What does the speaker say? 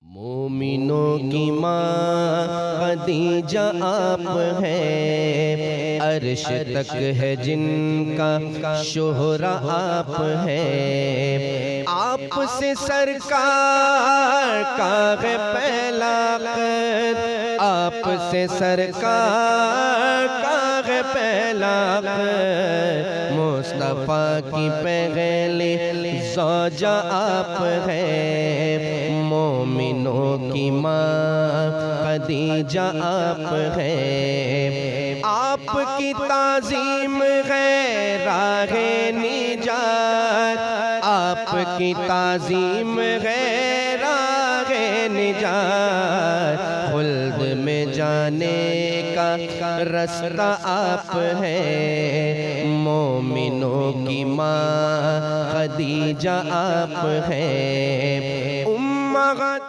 مومنوں کی ماں خدیجہ آپ ہے، عرش تک ہے جن کا شہرہ آپ ہے، آپ سے سرکار کا ہے پہلا خط، آپ سے سرکار کا ہے پہلا خط، مصطفیٰ کی پہلی زوجہ آپ ہے، مومنوں کی ماں خدیجہ آپ ہے، آپ کی تعظیم ہے راہ نجات، آپ کی تعظیم ہے راہ نجات، خلد میں جانے کا رستہ آپ ہے، مومنوں کی ماں خدیجہ آپ ہے، امہات